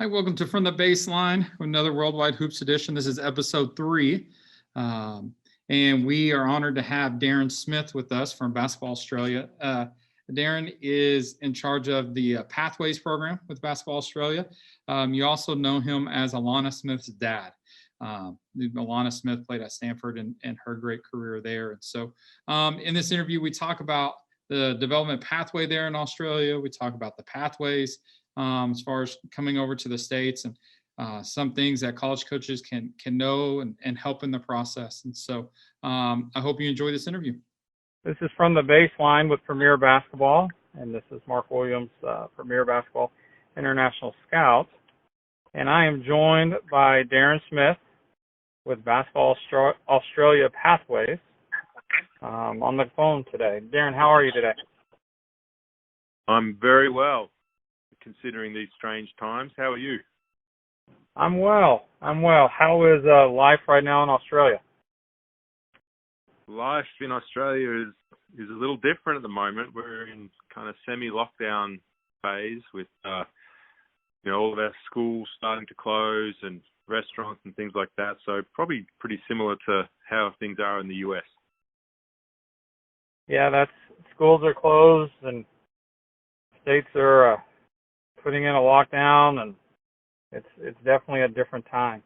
Hi, welcome to From the Baseline, another Worldwide Hoops edition. This is episode 3. And we are honored to have Darren Smith with us from Basketball Australia. Darren is in charge of the Pathways program with Basketball Australia. You also know him as Alana Smith's dad. Alana Smith played at Stanford and her great career there. And so in this interview, we talk about the development pathway there in Australia. We talk about the pathways as far as coming over to the States and some things that college coaches can know and help in the process. And so I hope you enjoy this interview. This is From the Baseline with Premier Basketball, and this is Mark Williams, Premier Basketball International Scout. And I am joined by Darren Smith with Basketball Australia Pathways on the phone today. Darren, how are you today? I'm very well, considering these strange times. How are you? I'm well. How is life right now in Australia? Life in Australia is a little different at the moment. We're in kind of semi-lockdown phase with all of our schools starting to close and restaurants and things like that. So probably pretty similar to how things are in the US. Yeah, schools are closed and states are putting in a lockdown, and it's definitely a different time.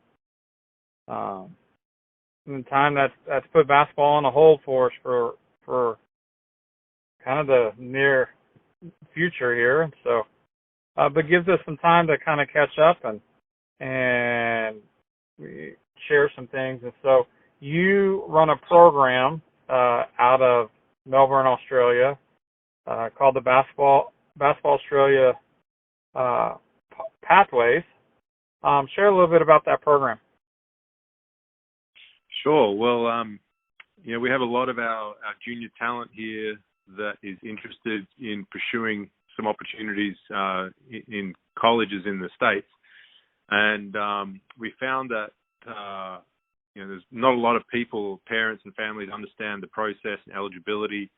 The time that's put basketball on a hold for us for kind of the near future here. So, but gives us some time to kind of catch up and we share some things. And so you run a program out of Melbourne, Australia, called the Basketball Australia Pathways. Share a little bit about that program. Sure. Well, we have a lot of our junior talent here that is interested in pursuing some opportunities in colleges in the States. And we found that, there's not a lot of people, parents and families, understand the process and eligibility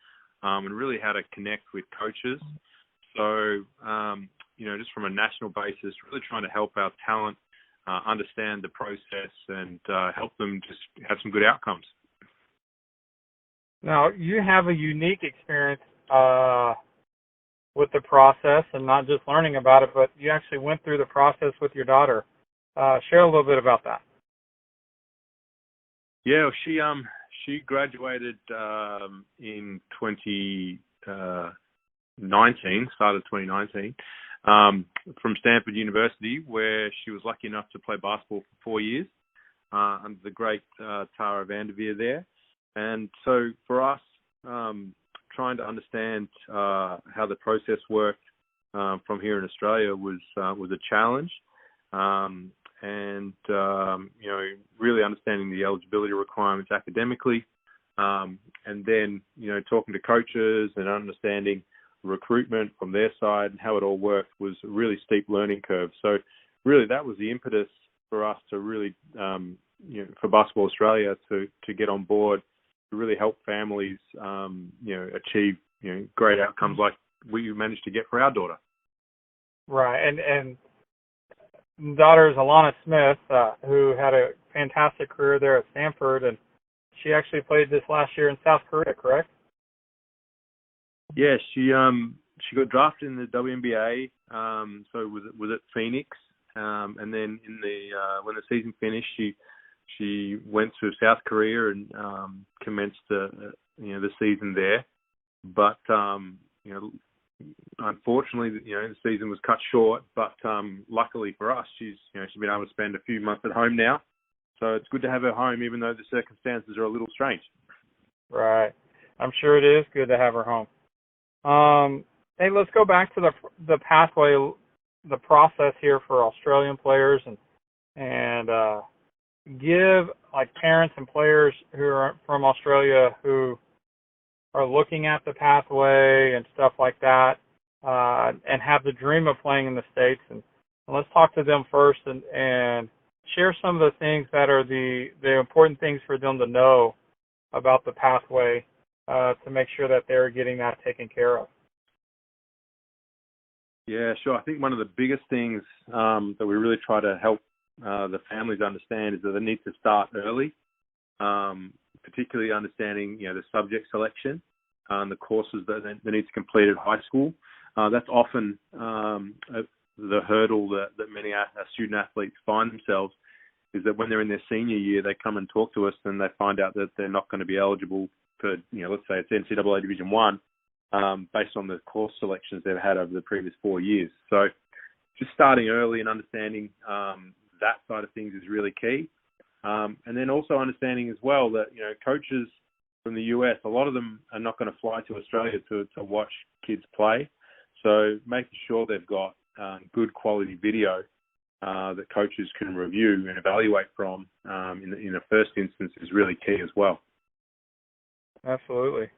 and really how to connect with coaches. So, just from a national basis, really trying to help our talent understand the process and help them just have some good outcomes. Now, you have a unique experience with the process, and not just learning about it, but you actually went through the process with your daughter. Share a little bit about that. Yeah, she graduated in 2019, started 2019. From Stanford University, where she was lucky enough to play basketball for 4 years under the great Tara Vanderveer there. And so for us, trying to understand how the process worked from here in Australia was a challenge. Really understanding the eligibility requirements academically, and then, talking to coaches and understanding recruitment from their side and how it all worked was a really steep learning curve. So really that was the impetus for us to really, for Basketball Australia to get on board, to really help families, achieve, great outcomes like we managed to get for our daughter. Right. And daughter is Alana Smith, who had a fantastic career there at Stanford, and she actually played this last year in South Korea, correct? Yeah, she got drafted in the WNBA. So was at Phoenix, and then in the when the season finished, she went to South Korea and commenced the season there. But unfortunately, the season was cut short. But luckily for us, she's been able to spend a few months at home now. So it's good to have her home, even though the circumstances are a little strange. Right. I'm sure it is good to have her home. Hey, let's go back to the pathway, the process here for Australian players, and give parents and players who are from Australia who are looking at the pathway and stuff like that, and have the dream of playing in the States. And let's talk to them first and share some of the things that are the important things for them to know about the pathway to make sure that they're getting that taken care of. Yeah, sure. I think one of the biggest things that we really try to help the families understand is that they need to start early, particularly understanding, the subject selection and the courses that they need to complete at high school. That's often the hurdle that many student athletes find themselves, is that when they're in their senior year, they come and talk to us and they find out that they're not going to be eligible for, let's say it's NCAA Division One, based on the course selections they've had over the previous 4 years. So just starting early and understanding that side of things is really key. And then also understanding as well that, coaches from the US, a lot of them are not going to fly to Australia to watch kids play. So making sure they've got good quality video that coaches can review and evaluate from in the first instance is really key as well. Absolutely.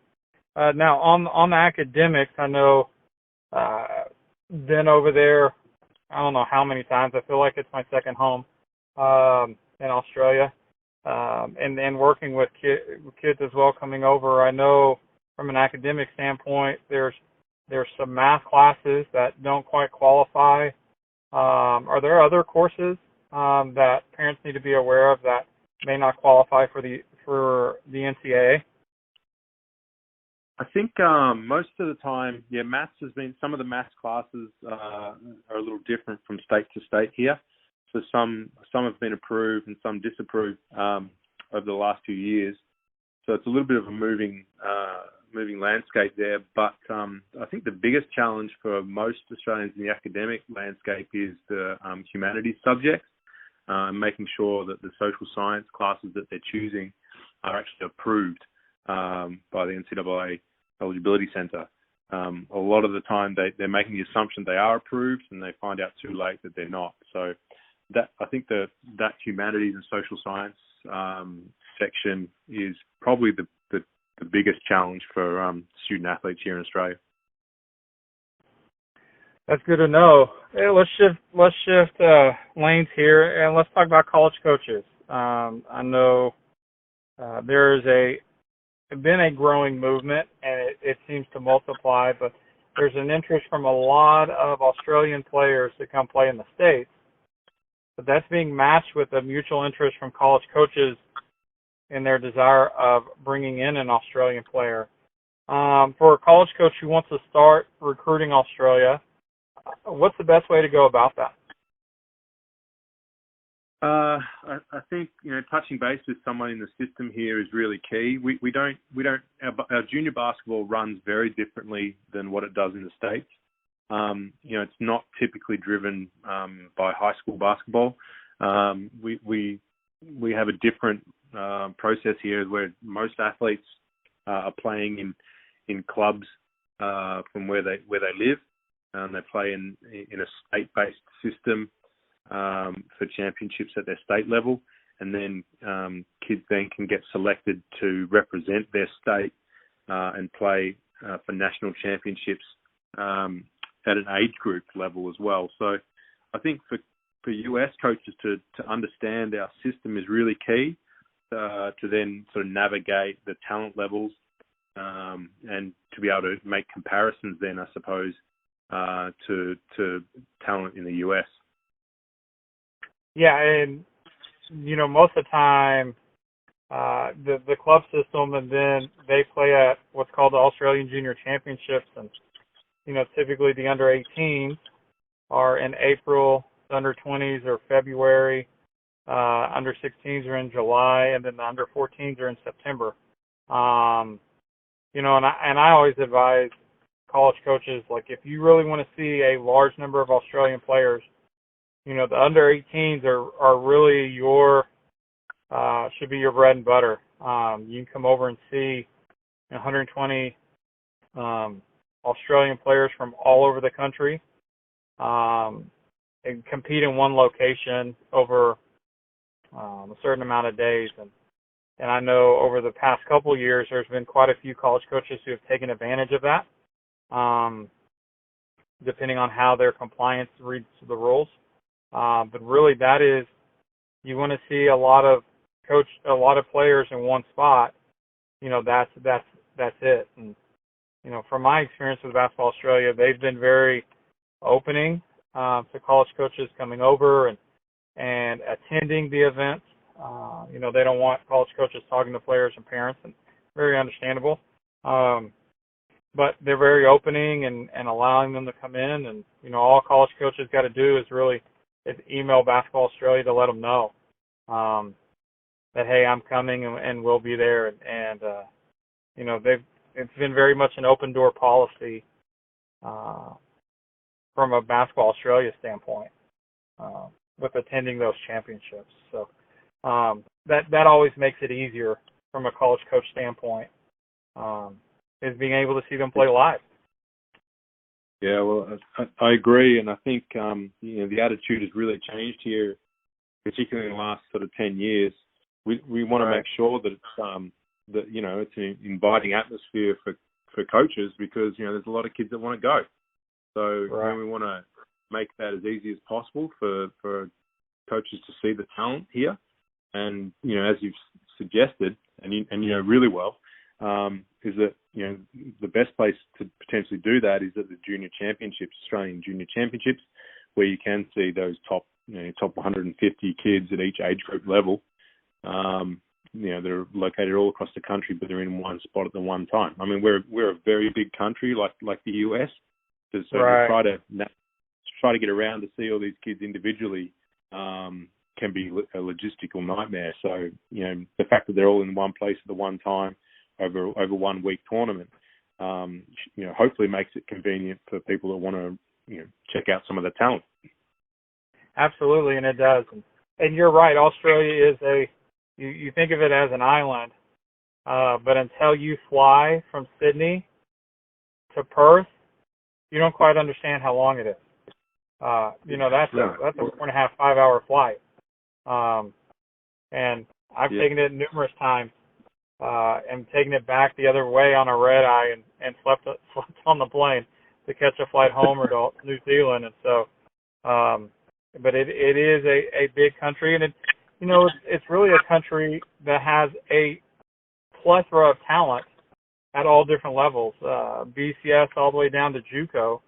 Now, on the academics, I know been over there, I don't know how many times. I feel like it's my second home in Australia, and working with kids as well coming over. I know from an academic standpoint, there's some math classes that don't quite qualify. Are there other courses that parents need to be aware of that may not qualify for the NCAA? I think most of the time, maths has been, some of the maths classes are a little different from state to state here. So some have been approved and some disapproved over the last few years. So it's a little bit of a moving landscape there. But I think the biggest challenge for most Australians in the academic landscape is the humanities subjects, making sure that the social science classes that they're choosing are actually approved by the NCAA Eligibility Center. A lot of the time they're making the assumption they are approved and they find out too late that they're not. So that, I think that humanities and social science section is probably the biggest challenge for student athletes here in Australia. That's good to know. Hey, let's shift lanes here and let's talk about college coaches. I know there is been a growing movement, and it seems to multiply, but there's an interest from a lot of Australian players to come play in the States. But that's being matched with a mutual interest from college coaches in their desire of bringing in an Australian player. For a college coach who wants to start recruiting Australia, what's the best way to go about that? I think touching base with someone in the system here is really key. We don't our junior basketball runs very differently than what it does in the States. It's not typically driven by high school basketball. We have a different process here where most athletes are playing in clubs from where they live. They play in a state-based system for championships at their state level, and then kids then can get selected to represent their state and play for national championships at an age group level as well. So I think for US coaches to understand our system is really key to then sort of navigate the talent levels and to be able to make comparisons then, I suppose, to talent in the US. Yeah, and most of the time, the club system, and then they play at what's called the Australian Junior Championships, and typically the under 18s are in April, the under 20s are February, under 16s are in July, and then the under 14s are in September. And I always advise college coaches, like, if you really want to see a large number of Australian players, the under 18s are really should be your bread and butter. You can come over and see 120 Australian players from all over the country and compete in one location over a certain amount of days. And I know over the past couple of years, there's been quite a few college coaches who have taken advantage of that, depending on how their compliance reads the rules. But really, that is, you want to see a lot of players in one spot. That's it. And from my experience with Basketball Australia, they've been very opening to college coaches coming over and attending the events. They don't want college coaches talking to players and parents, and very understandable. But they're very opening and allowing them to come in. And, all college coaches got to do is email Basketball Australia to let them know that, hey, I'm coming and we'll be there. And it's been very much an open door policy from a Basketball Australia standpoint with attending those championships. So that always makes it easier from a college coach standpoint, is being able to see them play live. Yeah, well, I agree, and I think the attitude has really changed here, particularly in the last sort of 10 years. We want to make sure that it's an inviting atmosphere for coaches, because there's a lot of kids that want to go. So we want to make that as easy as possible for coaches to see the talent here. And as you've suggested, and you know really well, is that the best place to potentially do that is at the junior championships, Australian junior championships, where you can see those top 150 kids at each age group level. They're located all across the country, but they're in one spot at the one time. I mean, we're a very big country, like the US, so to try to get around to see all these kids individually can be a logistical nightmare. So the fact that they're all in one place at the one time over 1 week tournament, hopefully makes it convenient for people that want to check out some of the talent. Absolutely, and it does. And you're right, Australia is you think of it as an island, but until you fly from Sydney to Perth, you don't quite understand how long it is. That's a 4.5, 5 hour flight. And I've taken it numerous times, and taken it back the other way on a red eye and slept on the plane to catch a flight home or to New Zealand. And so, but it is a big country, and it's really a country that has a plethora of talent at all different levels, BCS all the way down to JUCO.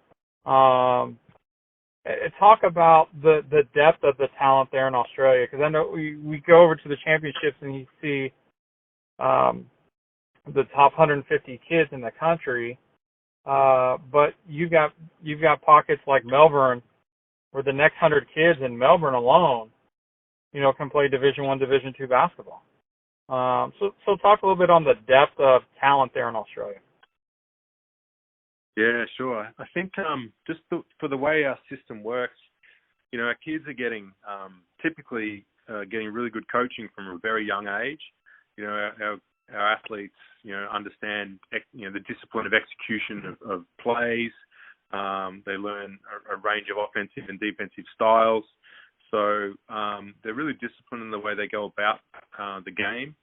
Talk about the depth of the talent there in Australia, because I know we go over to the championships and you see the top 150 kids in the country, but you've got pockets like Melbourne, where the next 100 kids in Melbourne alone, can play Division I, Division II basketball. So talk a little bit on the depth of talent there in Australia. Yeah, sure. I think just for the way our system works, our kids are getting typically getting really good coaching from a very young age. Our athletes, understand the discipline of execution of plays. They learn a range of offensive and defensive styles. So they're really disciplined in the way they go about the game,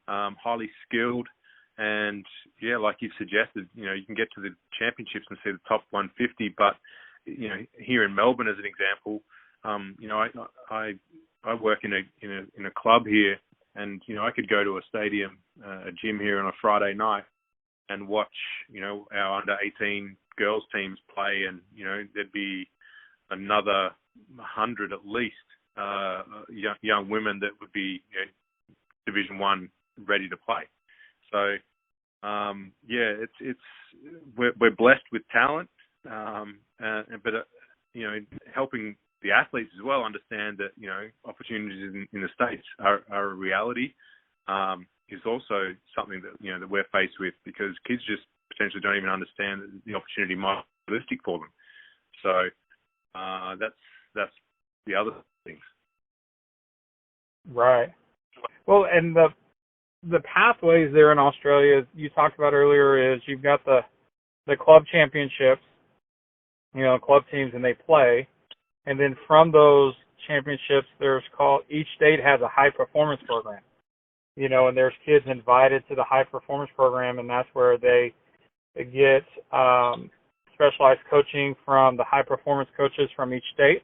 highly skilled. And, like you've suggested, you can get to the championships and see the top 150. But, here in Melbourne, as an example, I work in a club here, and, I could go to a stadium, a gym here on a Friday night and watch, our under 18 girls teams play, and, there'd be another 100 at least young women that would be Division I ready to play. So we're blessed with talent, but helping the athletes as well understand that opportunities in the States are a reality is also something that that we're faced with, because kids just potentially don't even understand that the opportunity might be realistic for them. So that's the other things. Right. Well, and the pathways there in Australia, you talked about earlier, is you've got the club championships, club teams, and they play. And then from those championships, each state has a high performance program, and there's kids invited to the high performance program, and that's where they get specialized coaching from the high performance coaches from each state.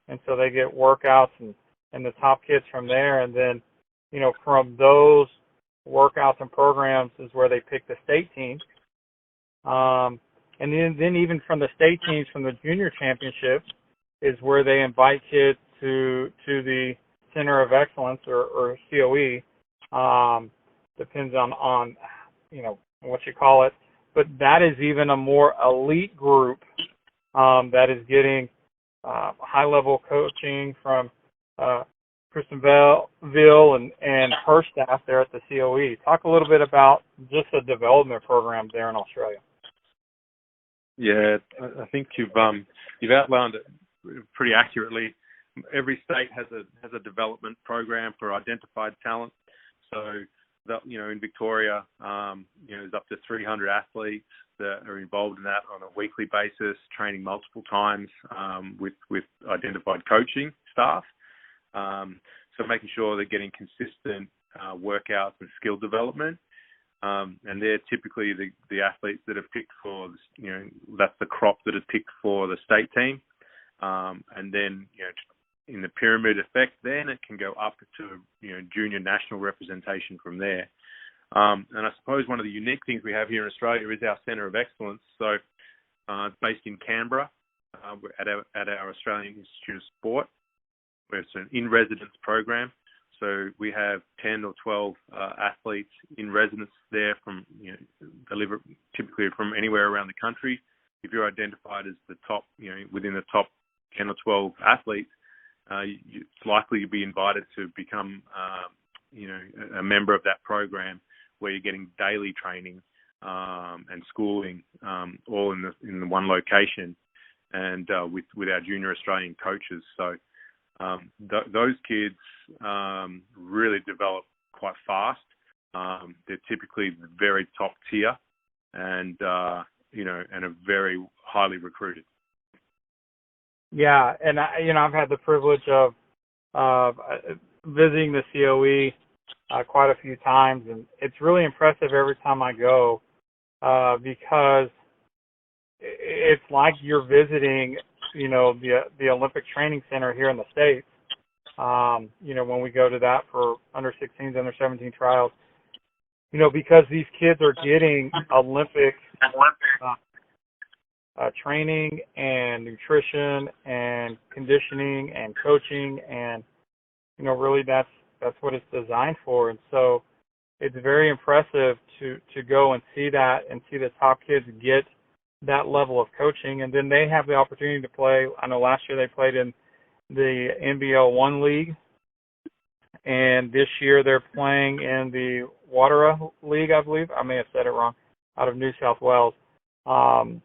And so they get workouts and the top kids from there. And then, from those workouts and programs is where they pick the state teams. And And then even from the state teams from the junior championships is where they invite kids to the Center of Excellence or COE. Depends on what you call it. But that is even a more elite group that is getting high-level coaching from Kristen Ville and her staff there at the COE. Talk a little bit about just the development program there in Australia. Yeah, I think you've outlined it pretty accurately. Every state has a development program for identified talent. So that, in Victoria, there's up to 300 athletes that are involved in that on a weekly basis, training multiple times with identified coaching staff. So making sure they're getting consistent workouts and skill development. And they're typically the athletes that are picked for, that's the crop that is picked for the state team. And then, in the pyramid effect, then it can go up to, junior national representation from there. And I suppose one of the unique things we have here in Australia is our Centre of Excellence. So based in Canberra, we're at our Australian Institute of Sport, where it's an in-residence program. So we have 10 or 12 athletes in residence there from, typically from anywhere around the country. If you're identified as the top, within the top 10 or 12 athletes, it's likely you'll be invited to become, a member of that program where you're getting daily training and schooling all in the one location and with our junior Australian coaches. So those kids really develop quite fast. They're typically the very top tier and are very highly recruited. Yeah, and I've had the privilege of visiting the COE quite a few times, and it's really impressive every time I go because it's like you're visiting, the Olympic Training Center here in the States. When we go to that for under 16s, under 17 trials, because these kids are getting Olympic training and nutrition and conditioning and coaching, and really that's what it's designed for. And so it's very impressive to go and see that and see the top kids get that level of coaching, and then they have the opportunity to play. I know last year they played in the NBL 1 League, and this year they're playing in the Watera League, I believe. I may have said it wrong, out of New South Wales. And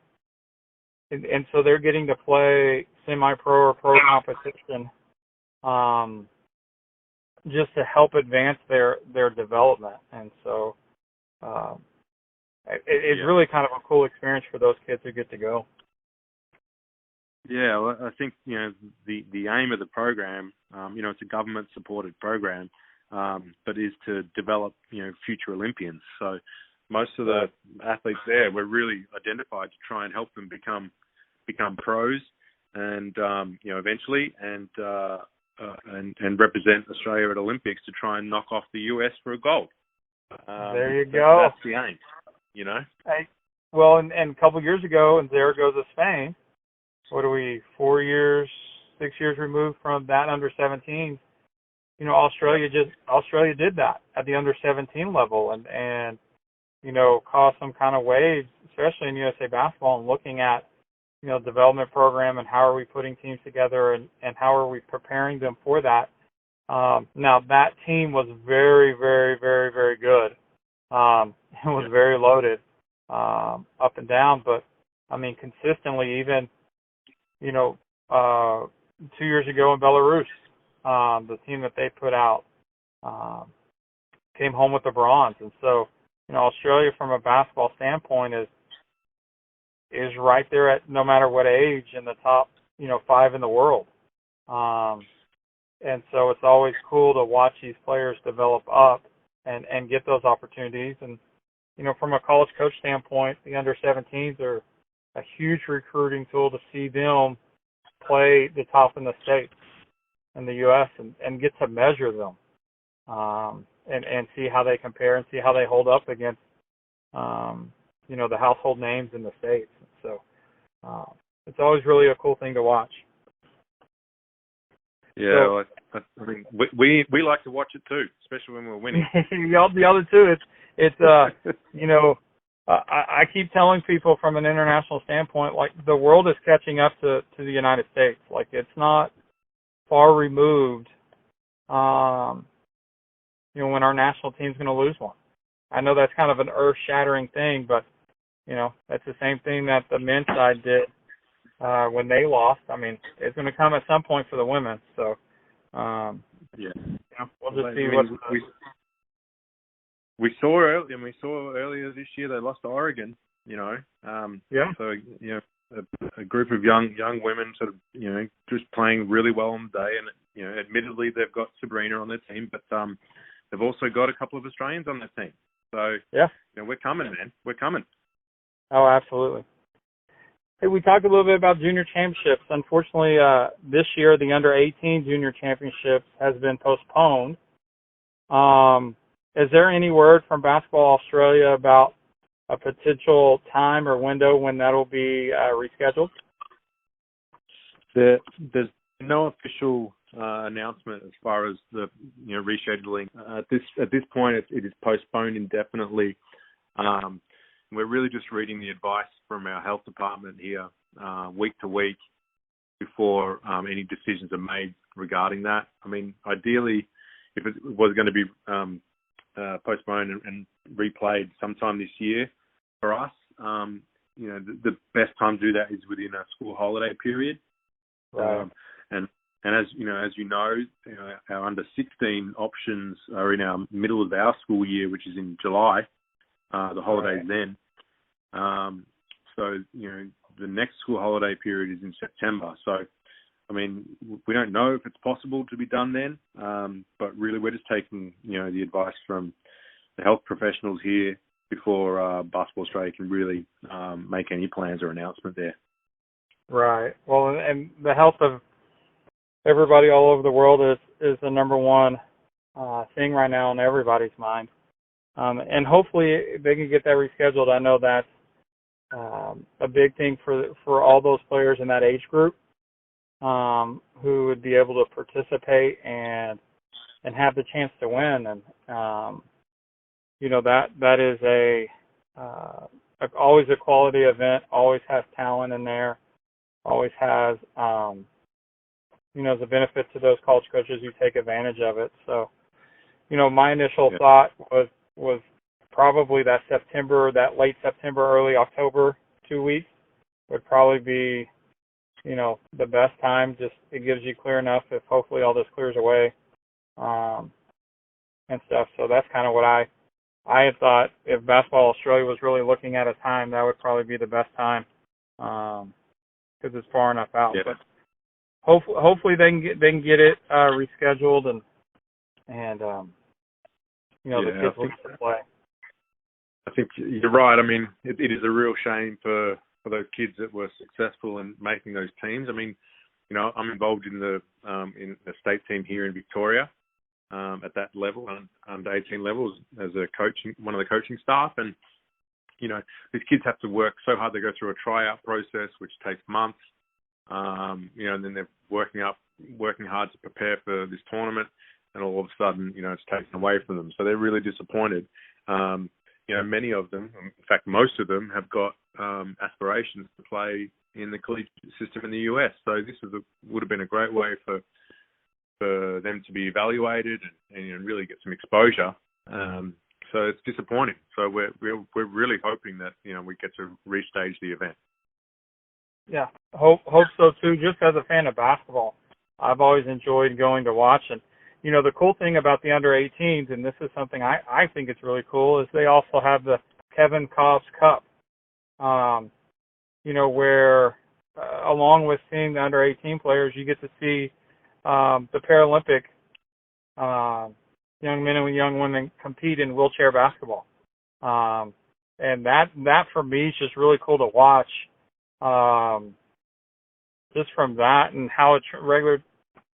so they're getting to play semi-pro or pro competition just to help advance their development. And so it's really kind of a cool experience for those kids who get to go. Yeah, well, I think, the aim of the program, it's a government-supported program, but is to develop, future Olympians. So most of the athletes there were really identified to try and help them become pros and, eventually and represent Australia at Olympics to try and knock off the US for a gold. There you go. That's the aim, Hey, well, and a couple of years ago in Zaragoza, Spain, what are we, 6 years removed from that under 17s? Australia did that at the under 17 level and caused some kind of waves, especially in USA basketball, and looking at development program and how are we putting teams together and how are we preparing them for that. Now that team was very, very, very, very good. It was very loaded, up and down, but I mean consistently, even 2 years ago in Belarus, the team that they put out came home with the bronze. And so Australia from a basketball standpoint is right there at no matter what age in the top 5 in the world. And so it's always cool to watch these players develop up and get those opportunities. And from a college coach standpoint, the under 17s are a huge recruiting tool to see them play the top in the States and the U.S. and get to measure them and see how they compare and see how they hold up against the household names in the States. So it's always really a cool thing to watch. Yeah, so, I mean, we like to watch it too, especially when we're winning. The other two, it's you know, I keep telling people from an international standpoint, like the world is catching up to the United States. Like it's not far removed, you know, when our national team's going to lose one. I know that's kind of an earth-shattering thing, but you know, that's the same thing that the men's side did when they lost. I mean, it's going to come at some point for the women. So, yeah, you know, we'll just see I mean, we saw earlier this year they lost to Oregon. You know, yeah. So you know, a group of young women sort of, you know, just playing really well on the day, and you know, admittedly they've got Sabrina on their team, but they've also got a couple of Australians on their team. So yeah, you know, we're coming, man. We're coming. Oh, absolutely. Hey, we talked a little bit about junior championships. Unfortunately, this year the under-18 junior championships has been postponed. Is there any word from Basketball Australia about a potential time or window when that will be rescheduled? There's no official announcement as far as the, you know, rescheduling. At this point, it is postponed indefinitely. We're really just reading the advice from our health department here week to week before any decisions are made regarding that. I mean, ideally, if it was going to be postponed and replayed sometime this year for us, you know, the best time to do that is within our school holiday period. Right. And as you know, our under 16 options are in our middle of our school year, which is in July. The holidays then. So, you know, the next school holiday period is in September. So, I mean, we don't know if it's possible to be done then, but really we're just taking, you know, the advice from the health professionals here before Basketball Australia can really make any plans or announcement there. Right. Well, and the health of everybody all over the world is the number one thing right now on everybody's mind. And hopefully they can get that rescheduled. I know that's a big thing for all those players in that age group who would be able to participate and have the chance to win. And you know, that is always a quality event. Always has talent in there. Always has you know, the benefit to those college coaches who take advantage of it. So, you know, my initial thought was probably that late September, early October 2 weeks would probably be, you know, the best time. Just it gives you clear enough if hopefully all this clears away and stuff. So that's kind of what I had thought. If Basketball Australia was really looking at a time, that would probably be the best time because it's far enough out. Yeah. But hopefully they can get it rescheduled and you know, the kids will get to play. I think you're right. I mean, it is a real shame for those kids that were successful in making those teams. I mean, you know, I'm involved in the state team here in Victoria at that level, under 18 levels, as one of the coaching staff. And, you know, these kids have to work so hard. They go through a tryout process, which takes months. You know, and then they're working hard to prepare for this tournament, and all of a sudden, you know, it's taken away from them. So they're really disappointed. You know, many of them, in fact, most of them have got aspirations to play in the collegiate system in the US. So this would have been a great way for them to be evaluated and you know, really get some exposure. So it's disappointing. So we're really hoping that, you know, we get to restage the event. Yeah, hope so too. Just as a fan of basketball, I've always enjoyed going to watch. And you know, the cool thing about the under-18s, and this is something I think it's really cool, is they also have the Kevin Cobb's Cup. You know, where along with seeing the under-18 players, you get to see the Paralympic young men and young women compete in wheelchair basketball. And that for me is just really cool to watch. Just from that and how regular,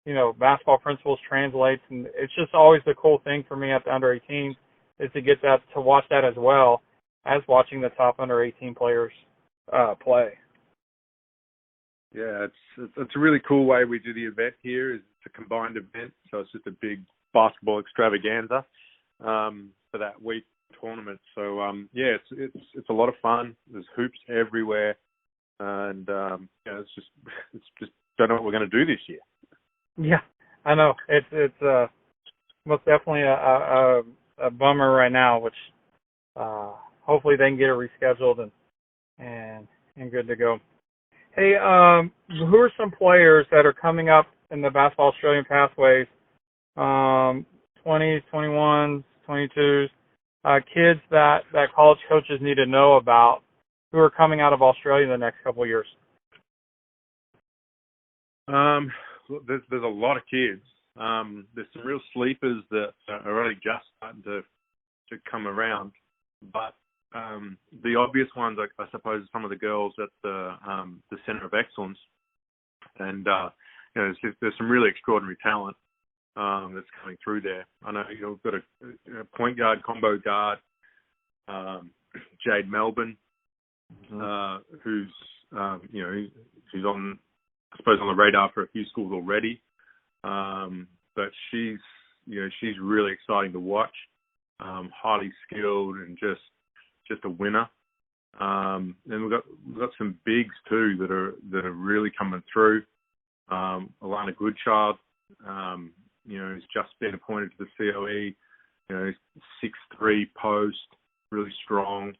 you know, basketball principles translates, and it's just always the cool thing for me at the under-18s is to get to watch that as well as watching the top under-18 players play. Yeah, it's a really cool way we do the event here. It's a combined event, so it's just a big basketball extravaganza for that week tournament. So yeah, it's a lot of fun. There's hoops everywhere, and it's just don't know what we're going to do this year. Yeah, I know. It's most definitely a bummer right now, which hopefully they can get it rescheduled and good to go. Hey, who are some players that are coming up in the Basketball Australian Pathways, 20s, 21s, 22s, kids that college coaches need to know about who are coming out of Australia in the next couple of years? There's a lot of kids. There's some real sleepers that are only just starting to come around, but the obvious ones, I suppose, some of the girls at the Centre of Excellence, and there's some really extraordinary talent that's coming through there. I know we've got a point guard, combo guard, Jade Melbourne, who's she's on, I suppose, on the radar for a few schools already, but she's really exciting to watch. Highly skilled and just a winner. And we've got some bigs too that are really coming through. Alaina Goodchild, who's just been appointed to the COE. 6'3" post, really strong.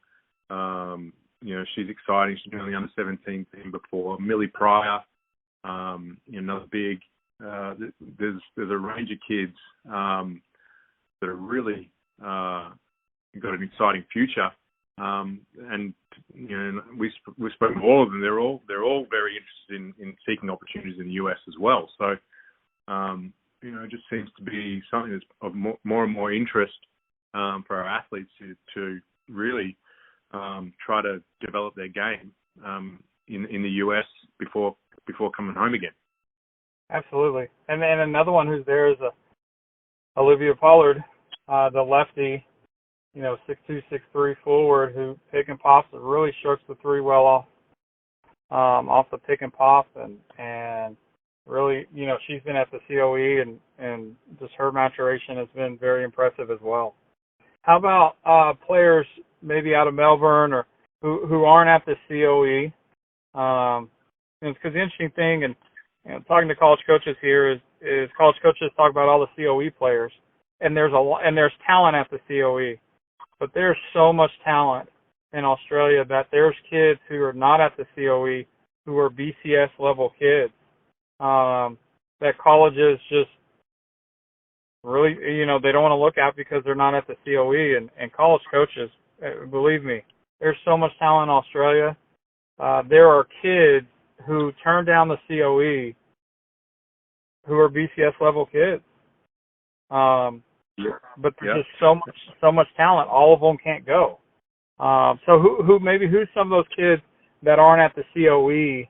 She's exciting. She's been on the under-17 team before. Millie Pryor, another big. There's a range of kids that are really got an exciting future. And we spoke to all of them. They're all very interested in seeking opportunities in the US as well. So it just seems to be something that's of more and more interest for our athletes to really try to develop their game in the US before coming home again. Absolutely. And another one who's there is Olivia Pollard, the lefty, 6'2", 6'3" forward who pick and pops, really strokes the three well off the pick and pop, and really, she's been at the COE and just her maturation has been very impressive as well. How about players maybe out of Melbourne or who aren't at the COE? Because the interesting thing, and talking to college coaches here is college coaches talk about all the COE players, and there's talent at the COE, but there's so much talent in Australia that there's kids who are not at the COE who are BCS level kids that colleges just really, they don't want to look at because they're not at the COE, and college coaches, believe me, there's so much talent in Australia. There are kids who turn down the COE who are BCS level kids. But there's just so much talent. All of them can't go. So who's some of those kids that aren't at the COE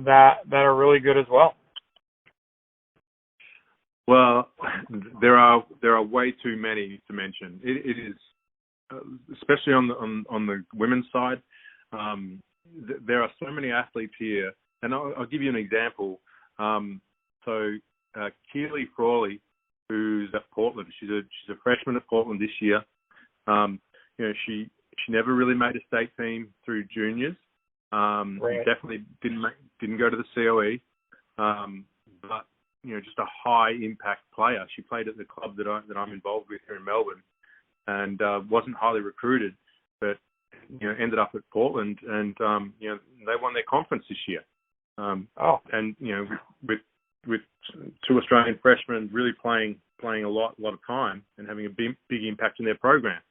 that are really good as well? Well, there are way too many to mention. It is, especially on the women's side. There are so many athletes here, and I'll give you an example. Keely Frawley, who's at Portland, she's a freshman at Portland this year. She never really made a state team through juniors. Right. Definitely didn't go to the COE, but just a high impact player. She played at the club that I'm involved with here in Melbourne, and wasn't highly recruited, but ended up at Portland, and they won their conference this year. And with two Australian freshmen really playing a lot of time and having a big impact in their program.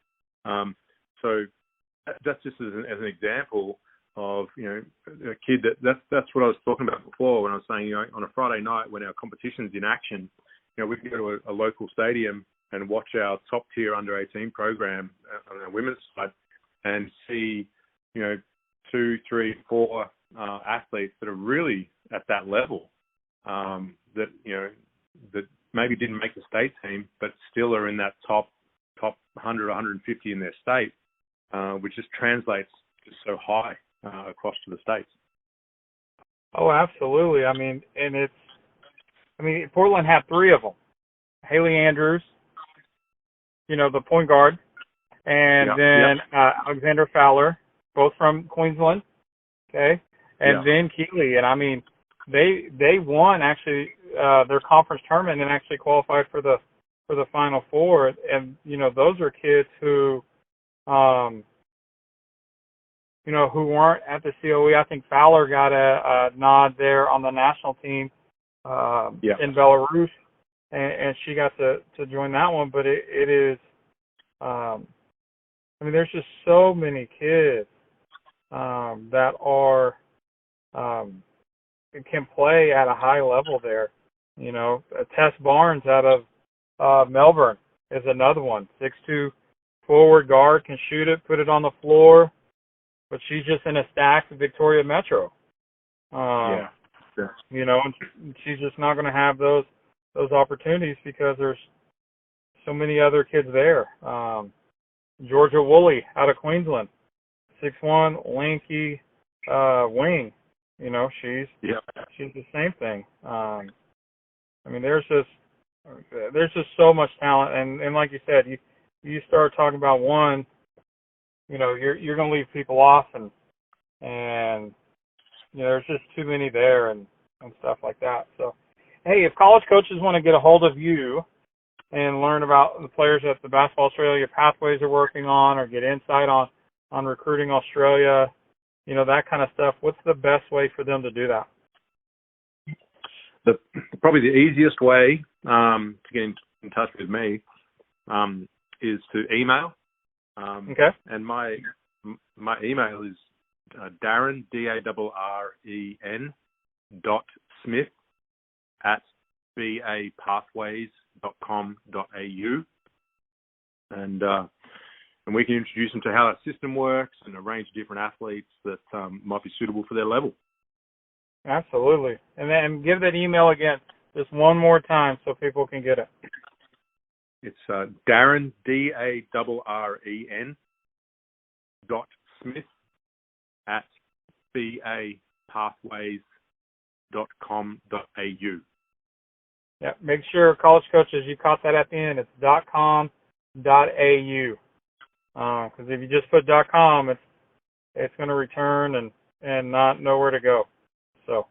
So that's just as an example of a kid that's what I was talking about before when I was saying on a Friday night when our competition's in action, we can go to a local stadium and watch our top tier under 18 program on the women's side and see 2, 3, 4 athletes that are really at that level, that maybe didn't make the state team but still are in that top 100 150 in their state, which just translates to so high. across to the States. Oh, absolutely. I mean, Portland had three of them. Haley Andrews, the point guard, and then Alexander Fowler, both from Queensland, okay, and then Keeley. And I mean, they won actually their conference tournament and actually qualified for the Final Four. And those are kids who who weren't at the COE. I think Fowler got a nod there on the national team in Belarus, and she got to join that one. But it is, there's just so many kids that are can play at a high level there. Tess Barnes out of Melbourne is another one. 6'2" forward guard, can shoot it, put it on the floor. But she's just in a stack of Victoria Metro. And she's just not going to have those opportunities because there's so many other kids there. Georgia Woolley out of Queensland, 6'1", lanky wing. She's the same thing. There's just so much talent, and like you said, you start talking about one. You're going to leave people off, and there's just too many there and stuff like that. So, hey, if college coaches want to get a hold of you and learn about the players that the Basketball Australia Pathways are working on, or get insight on recruiting Australia, that kind of stuff, what's the best way for them to do that? Probably the easiest way to get in touch with me is to email. Okay. And my email is Darren, DARREN .Smith @bapathways.com.au, and we can introduce them to how that system works and arrange different athletes that might be suitable for their level. Absolutely. And then give that email again just one more time so people can get it. It's Darren, DARREN .Smith @bapathways.com.au. Yeah, make sure, college coaches, you caught that at the end. It's .com.au. Because if you just put .com, it's going to return and not know where to go. So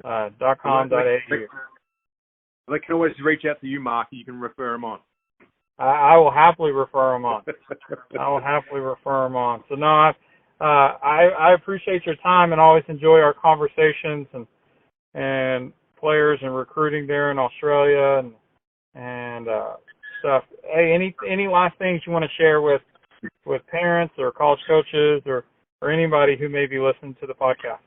.com.au. They can always reach out to you, Mark. You can refer them on. I will happily refer them on. So no, I appreciate your time and always enjoy our conversations and players and recruiting there in Australia and stuff. Hey, any last things you want to share with parents or college coaches or anybody who may be listening to the podcast?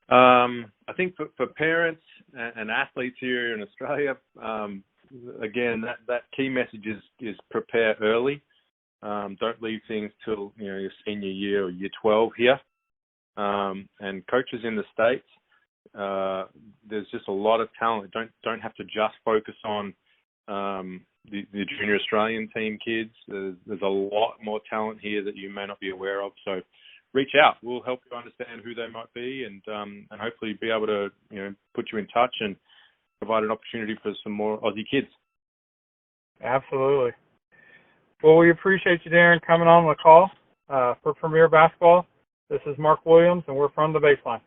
I think for parents and athletes here in Australia, again, that key message is prepare early. Don't leave things till your senior year or year 12 here. And coaches in the States, there's just a lot of talent. Don't have to just focus on the junior Australian team kids. There's a lot more talent here that you may not be aware of. So reach out. We'll help you understand who they might be, and hopefully be able to put you in touch and provide an opportunity for some more Aussie kids. Absolutely. Well, we appreciate you, Darren, coming on the call for Premier Basketball. This is Mark Williams, and we're from the Baseline.